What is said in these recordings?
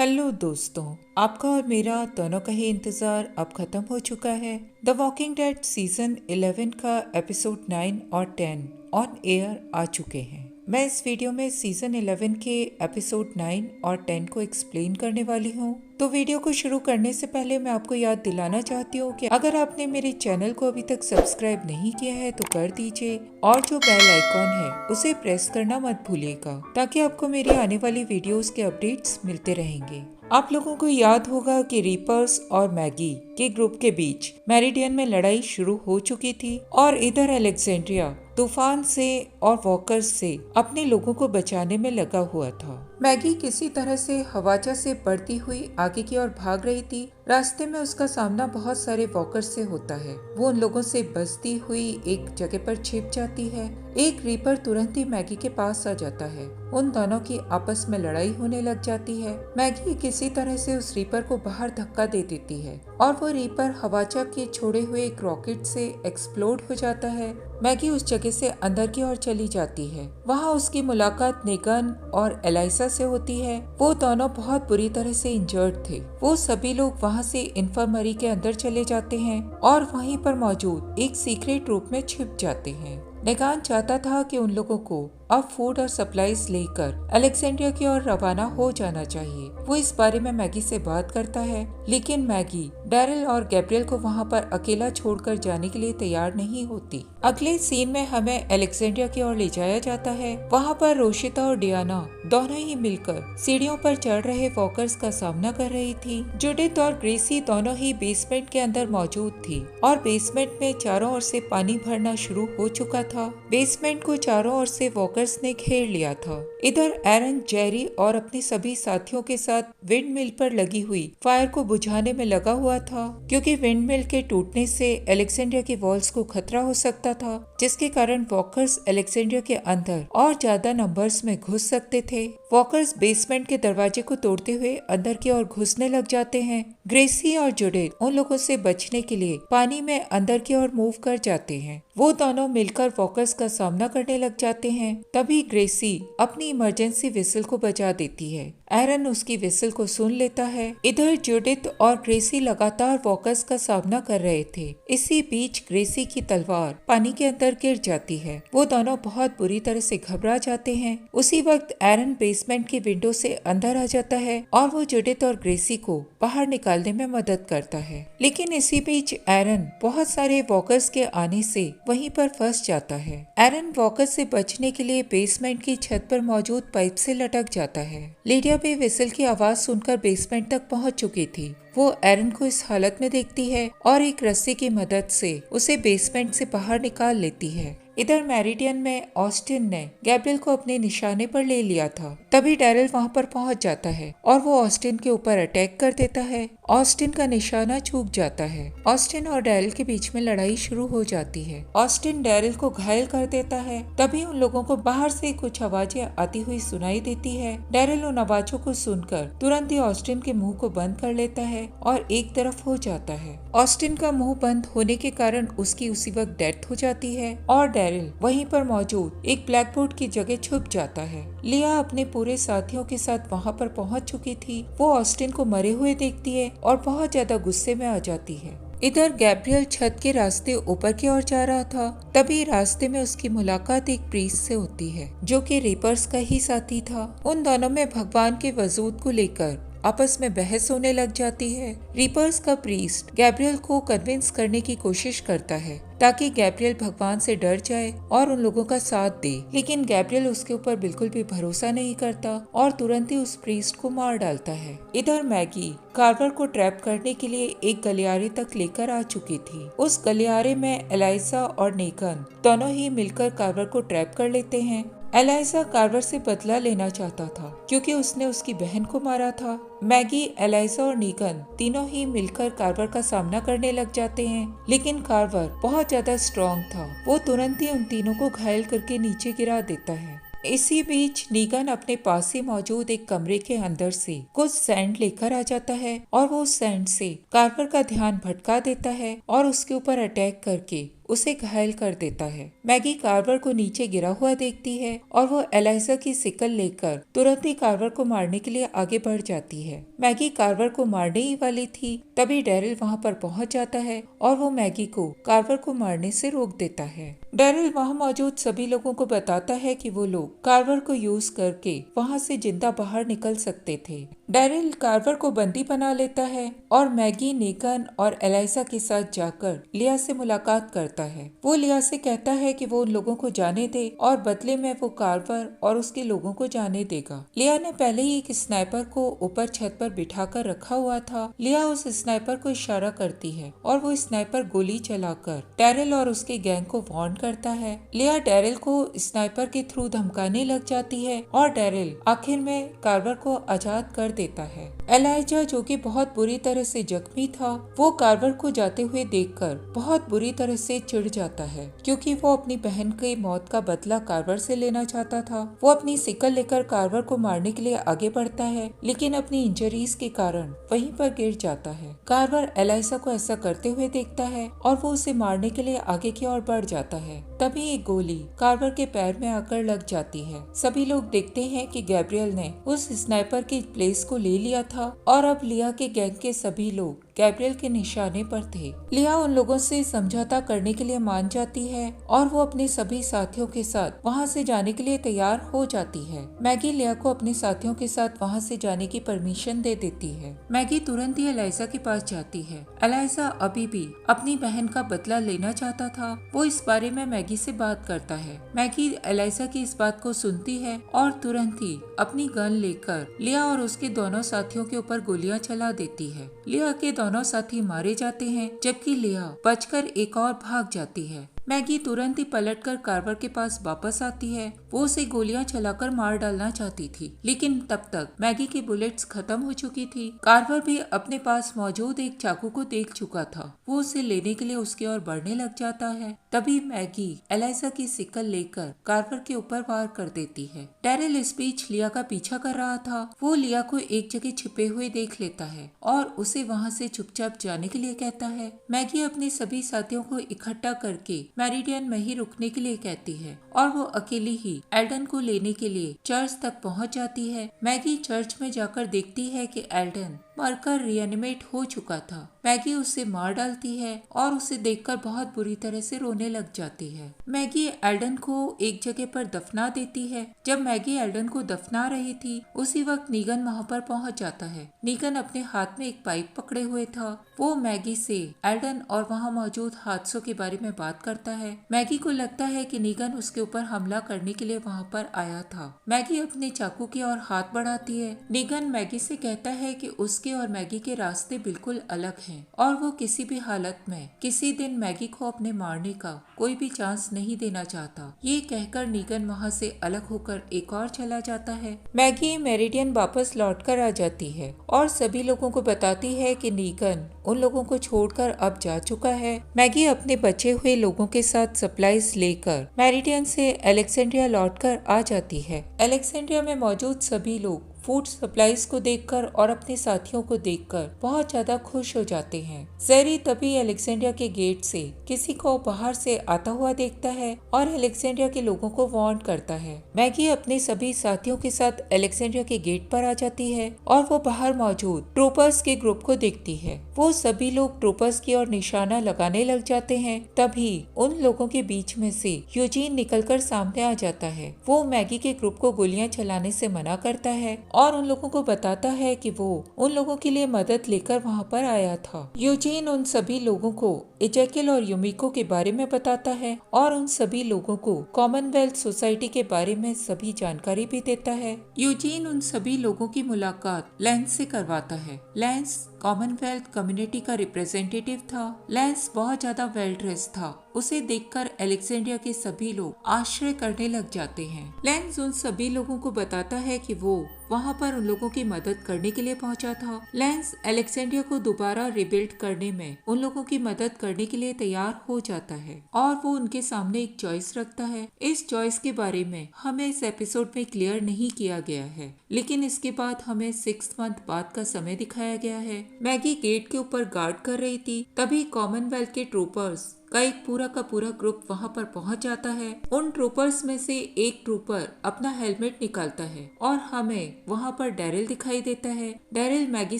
Hello दोस्तों, आपका और मेरा दोनों का ही इंतज़ार अब ख़त्म हो चुका है। द वॉकिंग डेड सीज़न 11 का एपिसोड 9 और 10 ऑन एयर आ चुके हैं। मैं इस वीडियो में सीज़न 11 के एपिसोड 9 और 10 को एक्सप्लेन करने वाली हूँ। तो वीडियो को शुरू करने से पहले मैं आपको याद दिलाना चाहती हूँ कि अगर आपने मेरे चैनल को अभी तक सब्सक्राइब नहीं किया है तो कर दीजिए और जो बेल आइकॉन है उसे प्रेस करना मत भूलिएगा ताकि आपको मेरी आने वाली वीडियोस के अपडेट्स मिलते रहेंगे। आप लोगों को याद होगा कि रीपर्स और मैगी के ग्रुप के बीच मेरिडियन में लड़ाई शुरू हो चुकी थी और इधर अलेक्जेंड्रिया तूफान से और वॉकर्स से अपने लोगों को बचाने में लगा हुआ था। मैगी किसी तरह से हवाचा से बढ़ती हुई आगे की ओर भाग रही थी। रास्ते में उसका सामना बहुत सारे वॉकर्स से होता है। वो उन लोगों से बचती हुई एक जगह पर छिप जाती है। एक रीपर तुरंत ही मैगी के पास आ जाता है। उन दोनों की आपस में लड़ाई होने लग जाती है। मैगी किसी तरह से उस रीपर को बाहर धक्का दे देती है और वो रीपर हवाचा के छोड़े हुए एक रॉकेट से एक्सप्लोड हो जाता है। मैगी उस जगह से अंदर की ओर चली जाती है। वहाँ उसकी मुलाकात नेगन और एलाइसा से होती है। वो दोनों बहुत बुरी तरह से इंजर्ड थे। वो सभी लोग वहाँ से इन्फर्मरी के अंदर चले जाते हैं और वहीं पर मौजूद एक सीक्रेट रूप में छिप जाते हैं। नेगान चाहता था कि उन लोगों को अब फूड और सप्लाईज लेकर अलेक्जेंड्रिया की ओर रवाना हो जाना चाहिए। वो इस बारे में मैगी से बात करता है, लेकिन मैगी डैरिल और गैब्रियल को वहाँ पर अकेला छोड़कर जाने के लिए तैयार नहीं होती। अगले सीन में हमें अलेक्जेंड्रिया की ओर ले जाया जाता है। वहाँ पर रोशिता और डियाना दोनों ही मिलकर सीढ़ियों पर चढ़ रहे वॉकर्स का सामना कर रही थी। जुडिथ और ग्रेसी दोनों ही बेसमेंट के अंदर मौजूद थी और बेसमेंट में चारों ओर से पानी भरना शुरू हो चुका था। बेसमेंट को चारों ओर से वॉकर्स ने घेर लिया था। इधर एरन, जेरी और अपने सभी साथियों के साथ विंड मिल पर लगी हुई फायर को बुझाने में लगा हुआ था, क्योंकि विंड मिल के टूटने से अलेक्जेंड्रिया की वॉल्स को खतरा हो सकता था, जिसके कारण वॉकर्स अलेक्जेंड्रिया के अंदर और ज्यादा नंबर्स में घुस सकते थे। वॉकर्स बेसमेंट के दरवाजे को तोड़ते हुए अंदर की ओर घुसने लग जाते हैं। ग्रेसी और जुडिथ उन लोगों से बचने के लिए पानी में अंदर की ओर मूव कर जाते हैं। वो दोनों मिलकर वॉकर्स का सामना करने लग जाते हैं। तभी ग्रेसी अपनी इमरजेंसी विसल को बजा देती है। एरन उसकी विसल को सुन लेता है। इधर जुडिथ और ग्रेसी लगातार वॉकर्स का सामना कर रहे थे। इसी बीच ग्रेसी की तलवार पानी के अंदर गिर जाती है। वो दोनों बहुत बुरी तरह से घबरा जाते हैं। उसी वक्त एरन बेसमेंट की विंडो से अंदर आ जाता है और वो जुडिथ और ग्रेसी को बाहर निकालने में मदद करता है। लेकिन इसी बीच एरन बहुत सारे वॉकर्स के आने से वहीं पर फंस जाता है। एरन वॉकर से बचने के लिए बेसमेंट की छत पर मौजूद पाइप से लटक जाता है। लीडिया भी विसल की आवाज सुनकर बेसमेंट तक पहुंच चुकी थी। वो एरन को इस हालत में देखती है और एक रस्सी की मदद से उसे बेसमेंट से बाहर निकाल लेती है। इधर मेरिडियन में ऑस्टिन ने गैब्रियल को अपने निशाने पर ले लिया था। तभी डैरिल वहां पर पहुंच जाता है और वो ऑस्टिन के ऊपर अटैक कर देता है। ऑस्टिन का निशाना चूक जाता है। ऑस्टिन और डैरिल के बीच में लड़ाई शुरू हो जाती है। ऑस्टिन डैरिल को घायल कर देता है। तभी उन लोगों को बाहर से कुछ आवाजें आती हुई सुनाई देती है। डैरिल उन आवाजों को सुनकर तुरंत ही ऑस्टिन के मुंह को बंद कर लेता है और एक तरफ हो जाता है। ऑस्टिन का मुंह बंद होने के कारण उसकी उसी वक्त डेथ हो जाती है और डैरिल वहीं पर मौजूद एक ब्लैकबोर्ड की जगह छुप जाता है। लिया अपने पूरे साथियों के साथ वहां पर पहुंच चुकी थी। वो ऑस्टिन को मरे हुए देखती है और बहुत ज्यादा गुस्से में आ जाती है। इधर गैब्रियल छत के रास्ते ऊपर की ओर जा रहा था। तभी रास्ते में उसकी मुलाकात एक प्रीस्ट से होती है, जो कि रीपर्स का ही साथी था। उन दोनों में भगवान के वजूद को लेकर आपस में बहस होने लग जाती है। रीपर्स का प्रीस्ट गैब्रियल को कन्विंस करने की कोशिश करता है ताकि गैब्रियल भगवान से डर जाए और उन लोगों का साथ दे, लेकिन गैब्रियल उसके ऊपर बिल्कुल भी भरोसा नहीं करता और तुरंत ही उस प्रीस्ट को मार डालता है। इधर मैगी कार्वर को ट्रैप करने के लिए एक गलियारे तक लेकर आ चुकी थी। उस गलियारे में एलाइसा और नेगन दोनों ही मिलकर कार्वर को ट्रैप कर लेते हैं। एलाइसा कार्वर से बदला लेना चाहता था क्योंकि उसने उसकी बहन को मारा था। मैगी, एलाइसा और नेगन तीनों ही मिलकर कार्वर का सामना करने लग जाते हैं, लेकिन कार्वर बहुत ज्यादा स्ट्रॉन्ग था। वो तुरंत ही उन तीनों को घायल करके नीचे गिरा देता है। इसी बीच नेगन अपने पास ही मौजूद एक कमरे के अंदर से कुछ सैंड लेकर आ जाता है और वो सैंड से कार्वर का ध्यान भटका देता है और उसके ऊपर अटैक करके उसे घायल कर देता है। मैगी कार्वर को नीचे गिरा हुआ देखती है और वो एलाइजा की सिकल लेकर तुरंत ही कार्वर को मारने के लिए आगे बढ़ जाती है। मैगी कार्वर को मारने ही वाली थी, तभी डैरिल वहाँ पर पहुँच जाता है और वो मैगी को कार्वर को मारने से रोक देता है। डैरिल वहाँ मौजूद सभी लोगों को बताता है कि वो लोग कार्वर को यूज करके वहाँ से जिंदा बाहर निकल सकते थे। डैरिल कार्वर को बंदी बना लेता है और मैगी, नेगन और एलाइजा के साथ जाकर लिया से मुलाकात करता है। वो लिया से कहता है कि वो उन लोगों को जाने दे और बदले में वो कार्वर और उसके लोगों को जाने देगा। लिया ने पहले ही एक स्नाइपर को ऊपर छत पर बिठा कर रखा हुआ था। लिया उस स्नाइपर को इशारा करती है और वो स्नाइपर गोली चलाकर डैरिल और उसके गैंग को वार्न करता है। लिया डैरिल को स्नाइपर के थ्रू धमकाने लग जाती है और डैरिल आखिर में कार्वर को आजाद कर देता है। एलाइजा, जो कि बहुत बुरी तरह से जख्मी था, वो कार्वर को जाते हुए देखकर बहुत बुरी तरह से चिढ़ जाता है, क्योंकि वो अपनी बहन की मौत का बदला कार्वर से लेना चाहता था। वो अपनी सिकल लेकर कार्वर को मारने के लिए आगे बढ़ता है, लेकिन अपनी इंजरीज के कारण वहीं पर गिर जाता है। कार्वर एलाइजा को ऐसा करते हुए देखता है और वो उसे मारने के लिए आगे की ओर बढ़ जाता है। तभी एक गोली कार्वर के पैर में आकर लग जाती है। सभी लोग देखते हैं कि गैब्रियल ने उस स्नाइपर की प्लेस को ले लिया था और अब लिया के गैंग के सभी लोग गैब्रियल के निशाने पर थे। लिया उन लोगों से समझौता करने के लिए मान जाती है और वो अपने सभी साथियों के साथ वहाँ से जाने के लिए तैयार हो जाती है। मैगी लिया को अपने साथियों के साथ वहाँ से जाने की परमिशन दे देती है। मैगी तुरंत ही एलाइजा के पास जाती है। एलाइजा अभी भी अपनी बहन का बदला लेना चाहता था। वो इस बारे में मैगी से बात करता है। मैगी एलाइजा की इस बात को सुनती है और तुरंत ही अपनी गन लेकर लिया और उसके दोनों साथियों के ऊपर गोलियां चला देती है। लिया के दोनों साथी मारे जाते हैं, जबकि लिया बचकर एक और भाग जाती है। मैगी तुरंत ही पलटकर कार्वर के पास वापस आती है। वो उसे गोलियां चलाकर मार डालना चाहती थी, लेकिन तब तक मैगी की बुलेट्स खत्म हो चुकी थी। कार्वर भी अपने पास मौजूद एक चाकू को देख चुका था। वो उसे लेने के लिए उसकी ओर बढ़ने लग जाता है। तभी मैगी एलाइजा की सिकल लेकर कार्वर के ऊपर वार कर देती है। डैरिल इस बीच लिया का पीछा कर रहा था। वो लिया को एक जगह छिपे हुए देख लेता है और उसे वहाँ से चुपचाप जाने के लिए कहता है। मैगी अपने सभी साथियों को इकट्ठा करके मेरिडियन में ही रुकने के लिए कहती है और वो अकेली ही एल्डन को लेने के लिए चर्च तक पहुंच जाती है। मैगी चर्च में जाकर देखती है कि एल्डन मरकर रिएनिमेट हो चुका था। मैगी उसे मार डालती है और उसे देखकर बहुत बुरी तरह से रोने लग जाती है। मैगी एल्डन को एक जगह पर दफना देती है। जब मैगी एल्डन को दफना रही थी, उसी वक्त नीगन वहाँ पर पहुँच जाता है। नीगन अपने हाथ में एक पाइप पकड़े हुए था। वो मैगी से एल्डन और वहाँ मौजूद हादसों के बारे में बात करता है। मैगी को लगता है कि नीगन उसके ऊपर हमला करने के लिए वहाँ पर आया था। मैगी अपने चाकू की ओर हाथ बढ़ाती है। नीगन मैगी से कहता है कि उसके और मैगी के रास्ते बिल्कुल अलग हैं और वो किसी भी हालत में किसी दिन मैगी को अपने मारने का कोई भी चांस नहीं देना चाहता। ये कहकर नीगन वहाँ से अलग होकर एक और चला जाता है। मैगी मेरिडियन वापस लौटकर आ जाती है और सभी लोगों को बताती है कि नीगन उन लोगों को छोड़कर अब जा चुका है। मैगी अपने बचे हुए लोगों के साथ सप्लाईज लेकर मेरिडियन से अलेक्जेंड्रिया लौटकर आ जाती है। अलेक्जेंड्रिया में मौजूद सभी लोग फूड सप्लाईज को देखकर और अपने साथियों को देखकर बहुत ज्यादा खुश हो जाते हैं। जेरी तभी अलेक्जेंड्रिया के गेट से किसी को बाहर से आता हुआ देखता है और अलेक्जेंड्रिया के लोगों को वार्न करता है। मैगी अपने सभी साथियों के साथ अलेक्जेंड्रिया के गेट पर आ जाती है और वो बाहर मौजूद ट्रूपर्स के ग्रुप को देखती है। वो सभी लोग ट्रूपर्स की ओर निशाना लगाने लग जाते हैं। तभी उन लोगों के बीच में से यूजीन निकलकर सामने आ जाता है। वो मैगी के ग्रुप को गोलियां चलाने से मना करता है और उन लोगों को बताता है कि वो उन लोगों के लिए मदद लेकर वहाँ पर आया था। यूजीन उन सभी लोगों को इजेकिल और युमिको के बारे में बताता है और उन सभी लोगों को कॉमनवेल्थ सोसाइटी के बारे में सभी जानकारी भी देता है। यूजीन उन सभी लोगों की मुलाकात लैंस से करवाता है। लैंस कॉमनवेल्थ कम्युनिटी का रिप्रेजेंटेटिव था। लैंस बहुत ज्यादा वेल ड्रेस था। उसे देखकर अलेक्जेंड्रिया के सभी लोग आश्चर्य करने लग जाते हैं। लैंस उन सभी लोगों को बताता है कि वो वहाँ पर उन लोगों की मदद करने के लिए पहुँचा था। लैंस अलेक्जेंड्रिया को दोबारा रिबिल्ड करने में उन लोगों की मदद करने के लिए तैयार हो जाता है और वो उनके सामने एक चॉइस रखता है। इस चॉइस के बारे में हमें इस एपिसोड में क्लियर नहीं किया गया है, लेकिन इसके बाद हमें 6 मंथ बाद का समय दिखाया गया है। मैगी गेट के ऊपर गार्ड कर रही थी, तभी कॉमनवेल्थ के ट्रूपर्स का एक पूरा का पूरा ग्रुप वहाँ पर पहुँच जाता है। उन ट्रूपर्स में से एक ट्रूपर अपना हेलमेट निकालता है और हमें वहाँ पर डैरिल दिखाई देता है। डैरिल मैगी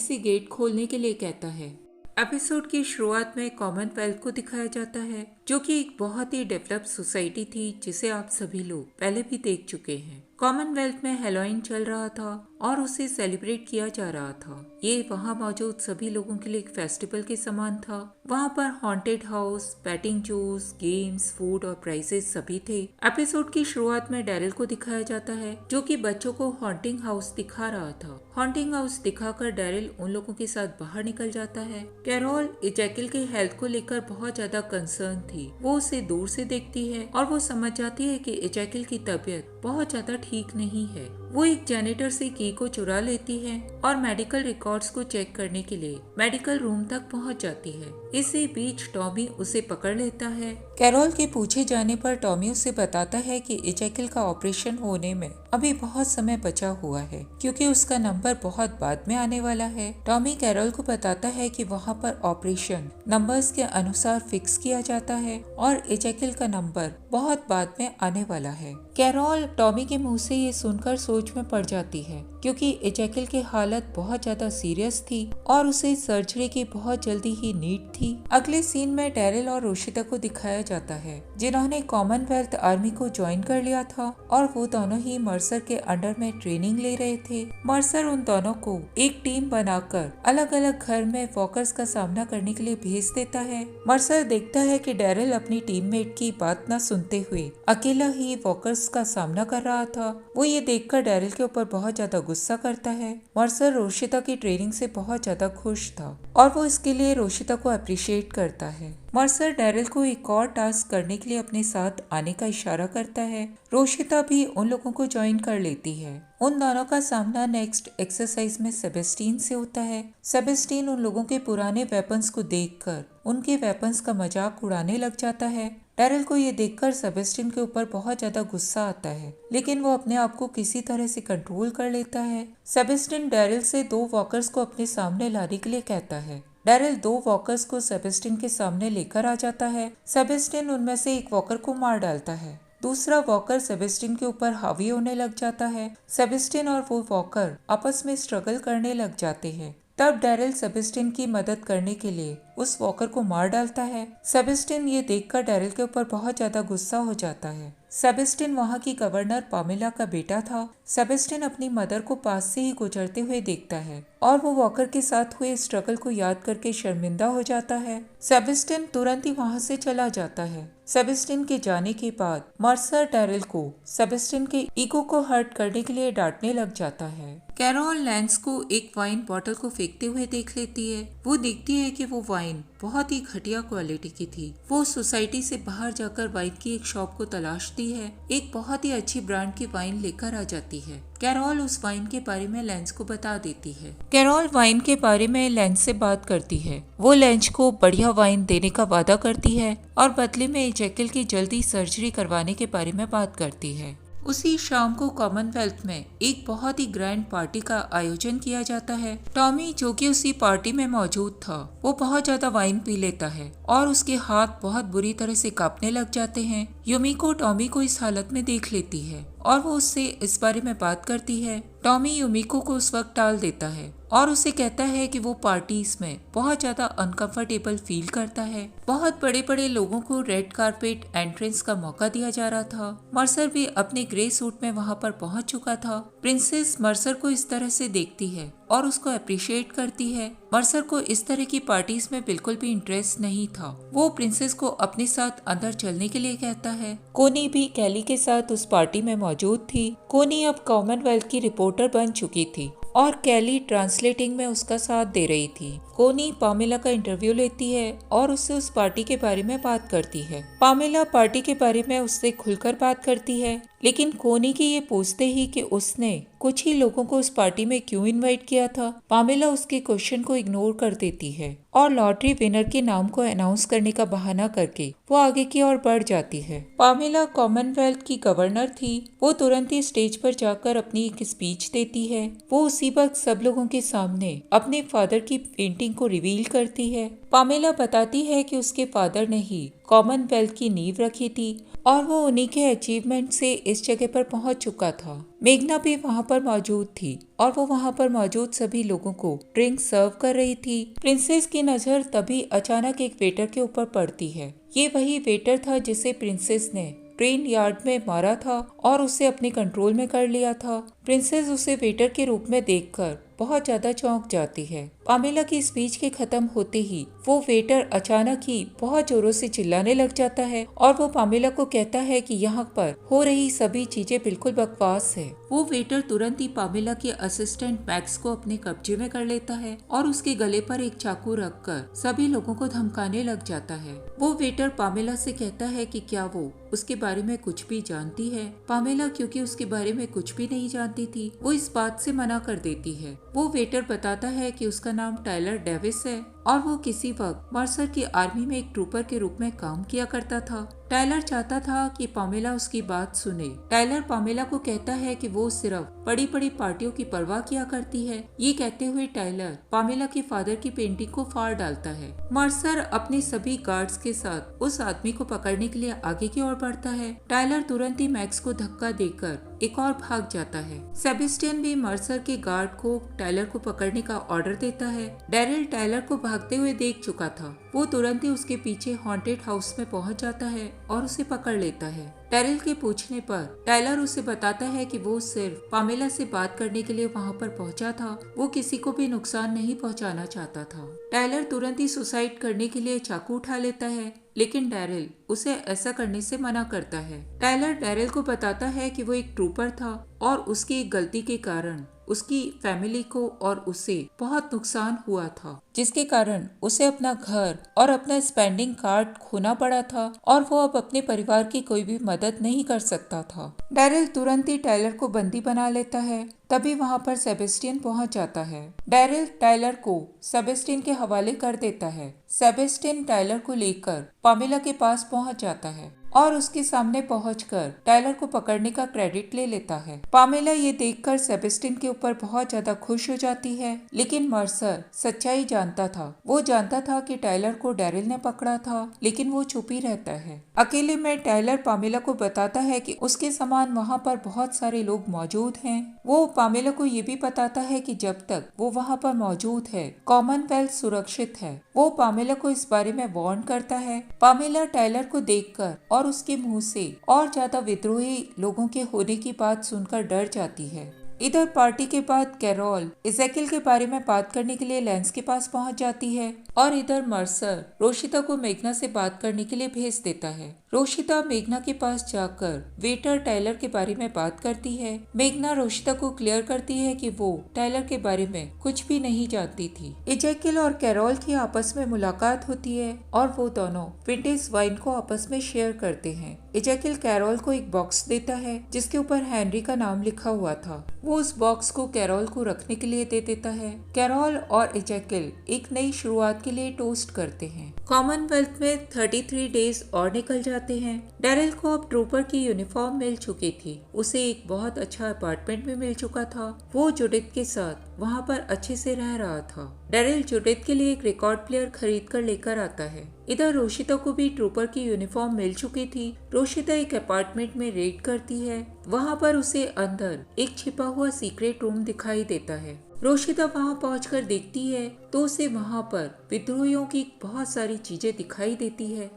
से गेट खोलने के लिए कहता है। एपिसोड की शुरुआत में कॉमनवेल्थ को दिखाया जाता है, जो कि एक बहुत ही डेवलप्ड सोसाइटी थी जिसे आप सभी लोग पहले भी देख चुके हैं। कॉमनवेल्थ में हैलोवीन चल रहा था और उसे सेलिब्रेट किया जा रहा था। ये वहाँ मौजूद सभी लोगों के लिए एक फेस्टिवल के समान था। वहाँ पर हॉन्टेड हाउस, बैटिंग जोस, गेम्स, फूड और प्राइजेस सभी थे। एपिसोड की शुरुआत में डैरिल को दिखाया जाता है, जो कि बच्चों को हॉन्टिंग हाउस दिखा रहा था। हॉन्टिंग हाउस दिखाकर डैरिल उन लोगों के साथ बाहर निकल जाता है। कैरोल एजेकिल की हेल्थ को लेकर बहुत ज्यादा कंसर्न थी। वो उसे दूर से देखती है और वो समझ जाती है कि एजेकिल की तबीयत बहुत ज्यादा ठीक नहीं है। वो एक जेनेटर से की को चुरा लेती है और मेडिकल रिकॉर्ड्स को चेक करने के लिए मेडिकल रूम तक पहुंच जाती है। इसी बीच टॉमी उसे पकड़ लेता है। कैरोल के पूछे जाने पर टॉमी उसे बताता है कि एजेकिल का ऑपरेशन होने में अभी बहुत समय बचा हुआ है, क्योंकि उसका नंबर बहुत बाद में आने वाला है। टॉमी कैरोल को बताता है कि वहाँ पर ऑपरेशन नंबर्स के अनुसार फिक्स किया जाता है और एजेकिल का नंबर बहुत बाद में आने वाला है। कैरोल टॉमी के मुंह से ये सुनकर सोच में पड़ जाती है, क्योंकि एजेकिल की हालत बहुत ज्यादा सीरियस थी और उसे सर्जरी की बहुत जल्दी ही नीड थी। अगले सीन में डैरिल और रोशिता को दिखाया जाता है, जिन्होंने कॉमनवेल्थ आर्मी को ज्वाइन कर लिया था और वो दोनों ही मर्सर के अंडर में ट्रेनिंग ले रहे थे। मर्सर उन दोनों को एक टीम बनाकर अलग अलग घर में वॉकर्स का सामना करने के लिए भेज देता है। मर्सर देखता है कि डैरिल अपनी टीममेट की बात न सुनते हुए अकेला ही वॉकर्स का सामना कर रहा था। वो ये देखकर डैरिल के ऊपर बहुत ज्यादा गुस्सा करता है। मर्सर रोशिता की ट्रेनिंग से बहुत ज्यादा खुश था और वो इसके लिए रोशिता को अप्रिशिएट करता है। मर्सर डैरिल को एक और टास्क करने के लिए अपने साथ आने का इशारा करता है। रोशिता भी उन लोगों को ज्वाइन कर लेती है। उन दोनों का सामना नेक्स्ट एक्सरसाइज में सेबेस्टीन से होता है। सेबेस्टीन उन लोगों के पुराने वेपन्स को देखकर उनके वेपन्स का मजाक उड़ाने लग जाता है। डैरिल को ये देखकर सेबेस्टीन के ऊपर बहुत ज्यादा गुस्सा आता है, लेकिन वो अपने आप को किसी तरह से कंट्रोल कर लेता है। सेबेस्टीन डैरिल से 2 वॉकर्स को अपने सामने लाने के लिए कहता है। डैरिल 2 वॉकर्स को सेबेस्टीन के सामने लेकर आ जाता है। सेबेस्टीन उनमें से एक वॉकर को मार डालता है। दूसरा वॉकर सेबेस्टीन के ऊपर हावी होने लग जाता है। सेबेस्टीन और वो वॉकर आपस में स्ट्रगल करने लग जाते हैं। तब डैरिल सेबेस्टीन की मदद करने के लिए उस वॉकर को मार डालता है। सेबेस्टीन ये देखकर डैरिल के ऊपर बहुत ज्यादा गुस्सा हो जाता है। सेबेस्टीन वहाँ की गवर्नर पामेला का बेटा था। सेबेस्टीन अपनी मदर को पास से ही गुजरते हुए देखता है और वो वॉकर के साथ हुए स्ट्रगल को याद करके शर्मिंदा हो जाता है। सेबेस्टीन तुरंत ही वहाँ से चला जाता है। सेबेस्टीन के जाने के बाद मर्सर डैरिल को सेबेस्टीन के ईगो को हर्ट करने के लिए डांटने लग जाता है। कैरोल लैंस को एक वाइन बॉटल को फेंकते हुए देख लेती है। वो देखती है कि वो वाइन बहुत ही घटिया क्वालिटी की थी। वो सोसाइटी से बाहर जाकर वाइन की एक शॉप को तलाशती है। एक बहुत ही अच्छी ब्रांड की वाइन लेकर आ जाती है। कैरोल उस वाइन के बारे में लेंस को बता देती है। कैरोल वाइन के बारे में लेंस से बात करती है। वो लेंस को बढ़िया वाइन देने का वादा करती है और बदले में एजेकिल की जल्दी सर्जरी करवाने के बारे में बात करती है। उसी शाम को कॉमनवेल्थ में एक बहुत ही ग्रैंड पार्टी का आयोजन किया जाता है। टॉमी, जो कि उसी पार्टी में मौजूद था, वो बहुत ज्यादा वाइन पी लेता है और उसके हाथ बहुत बुरी तरह से कांपने लग जाते हैं। युमिको टॉमी को इस हालत में देख लेती है और वो उससे इस बारे में बात करती है। टॉमी युमिको को उस वक्त टाल देता है और उसे कहता है कि वो पार्टीज में बहुत ज्यादा अनकंफर्टेबल फील करता है। बहुत बड़े बड़े लोगों को रेड कारपेट एंट्रेंस का मौका दिया जा रहा था। मर्सर भी अपने ग्रे सूट में वहाँ पर पहुँच चुका था। प्रिंसेस मर्सर को इस तरह से देखती है और उसको अप्रिशिएट करती है। मर्सर को इस तरह की पार्टीज में बिल्कुल भी इंटरेस्ट नहीं था। वो प्रिंसेस को अपने साथ अंदर चलने के लिए कहता है। कोनी भी कैली के साथ उस पार्टी में मौजूद थी। कोनी अब कॉमनवेल्थ की रिपोर्टर बन चुकी थी और कैली ट्रांसलेटिंग में उसका साथ दे रही थी। कोनी पामेला का इंटरव्यू लेती है और उससे उस पार्टी के बारे में बात करती है। पामेला पार्टी के बारे में उससे खुलकर बात करती है, लेकिन कोनी की ये पूछते ही कि उसने कुछ ही लोगों को उस पार्टी में क्यों इनवाइट किया था, पामेला उसके क्वेश्चन को इग्नोर कर देती है और लॉटरी विनर के नाम को अनाउंस करने का बहाना करके वो आगे की ओर बढ़ जाती है। पामेला कॉमनवेल्थ की गवर्नर थी। वो तुरंत ही स्टेज पर जाकर अपनी एक स्पीच देती है। वो उसी वक्त सब लोगों के सामने अपने फादर की पेंटिंग को रिवील करती है। पामेला बताती है कि उसके फादर ने ही कॉमनवेल्थ की नींव रखी थी और वो उन्हीं के अचीवमेंट से इस जगह पर पहुंच चुका था। मेघना भी वहां पर मौजूद थी और वो वहां पर मौजूद सभी लोगों को ड्रिंक सर्व कर रही थी। प्रिंसेस की नजर तभी अचानक एक वेटर के ऊपर पड़ती है। ये वही वेटर था जिसे प्रिंसेस ने ट्रेन यार्ड में मारा था और उसे अपने कंट्रोल में कर लिया था। प्रिंसेस उसे वेटर के रूप में देखकर बहुत ज्यादा चौंक जाती है। पामेला की स्पीच के खत्म होते ही वो वेटर अचानक ही बहुत जोरों से चिल्लाने लग जाता है और वो पामेला को कहता है कि यहाँ पर हो रही सभी चीजें बिल्कुल बकवास है। वो वेटर तुरंत ही पामेला के असिस्टेंट मैक्स को अपने कब्जे में कर लेता है और उसके गले पर एक चाकू रखकर सभी लोगों को धमकाने लग जाता है। वो वेटर पामेला से कहता है कि क्या वो उसके बारे में कुछ भी जानती है। पामेला क्योंकि उसके बारे में कुछ भी नहीं जानती थी, वो इस बात से मना कर देती है। वो वेटर बताता है कि उसका नाम टायलर डेविस है और वो किसी वक्त मर्सर की आर्मी में एक ट्रूपर के रूप में काम किया करता था। टायलर चाहता था कि पामेला उसकी बात सुने। टायलर पामेला को कहता है कि वो सिर्फ बड़ी बड़ी पार्टियों की परवाह किया करती है। ये कहते हुए टायलर पामेला के फादर की पेंटिंग को फाड़ डालता है। मर्सर अपने सभी गार्ड्स के साथ उस आदमी को पकड़ने के लिए आगे की ओर बढ़ता है। टायलर तुरंत ही मैक्स को धक्का देकर एक और भाग जाता है। सेबेस्टियन भी मर्सर के गार्ड को टायलर को पकड़ने का ऑर्डर देता है। डैरिल टायलर को भागते हुए देख चुका था। वो तुरंत ही उसके पीछे हॉन्टेड हाउस में पहुंच जाता है और उसे पकड़ लेता है। डैरिल के पूछने पर टायलर उसे बताता है कि वो सिर्फ पामेला से बात करने के लिए वहां पर पहुंचा था। वो किसी को भी नुकसान नहीं पहुंचाना चाहता था। टायलर तुरंत ही सुसाइड करने के लिए चाकू उठा लेता है, लेकिन डैरिल उसे ऐसा करने से मना करता है। टायलर डैरिल को बताता है कि वो एक ट्रूपर था और उसकी एक गलती के कारण उसकी फैमिली को और उसे बहुत नुकसान हुआ था, जिसके कारण उसे अपना घर और अपना स्पेंडिंग कार्ड खोना पड़ा था और वो अब अपने परिवार की कोई भी मदद नहीं कर सकता था। डैरिल तुरंत ही टायलर को बंदी बना लेता है। तभी वहां पर सेबेस्टियन पहुंच जाता है। डैरिल टायलर को सेबेस्टियन के हवाले कर देता है। सेबेस्टियन टायलर को लेकर पामेला के पास पहुंच जाता है और उसके सामने पहुंचकर टायलर को पकड़ने का क्रेडिट ले लेता है। पामेला ये देखकर सेबेस्टियन के ऊपर बहुत ज्यादा खुश हो जाती है, लेकिन मर्सर सच्चाई जानता था। वो जानता था कि टायलर को डैरिल ने पकड़ा था, लेकिन वो चुप ही रहता है। अकेले में टायलर पामेला को बताता है कि उसके समान वहाँ पर बहुत सारे लोग मौजूद हैं। वो पामेला को ये भी बताता है कि जब तक वो वहाँ पर मौजूद है, कॉमनवेल्थ सुरक्षित है। वो पामेला को इस बारे में वार्न करता है। पामेला टायलर को देखकर और उसके मुंह से और ज्यादा विद्रोही लोगों के होने की बात सुनकर डर जाती है। इधर पार्टी के बाद कैरोल इज़ेकियल के बारे में बात करने के लिए लेंस के पास पहुंच जाती है और इधर मर्सर रोशिता को मेघना से बात करने के लिए भेज देता है। रोशिता मेघना के पास जाकर वेटर टायलर के बारे में बात करती है। मेघना रोशिता को क्लियर करती है कि वो टायलर के बारे में कुछ भी नहीं जानती थी। इज़ेकियल और कैरोल की आपस में मुलाकात होती है और वो दोनों विंटेज वाइन को आपस में शेयर करते हैं। इज़ेकियल कैरोल को एक बॉक्स देता है जिसके ऊपर हेनरी का नाम लिखा हुआ था। वो उस बॉक्स को कैरोल को रखने के लिए दे देता है। कैरोल और इज़ेकियल एक नई शुरुआत के लिए टोस्ट करते हैं। कॉमनवेल्थ में 33 डेज और निकल जाते हैं। डैरिल को अब ट्रूपर की यूनिफॉर्म मिल चुकी थी। उसे एक बहुत अच्छा अपार्टमेंट भी मिल चुका था। वो जुडिथ के साथ वहाँ पर अच्छे से रह रहा था। डैरिल जुडिथ के लिए एक रिकॉर्ड प्लेयर खरीद कर लेकर आता है। इधर रोशिता को भी ट्रूपर की यूनिफॉर्म मिल चुकी थी। रोशिता एक अपार्टमेंट में रेड करती है। वहाँ पर उसे अंदर एक छिपा हुआ सीक्रेट रूम दिखाई देता है। रोशिता वहाँ पहुंचकर देखती है तो उसे वहाँ पर विद्रोहियों की बहुत सारी चीजें दिखाई देती है।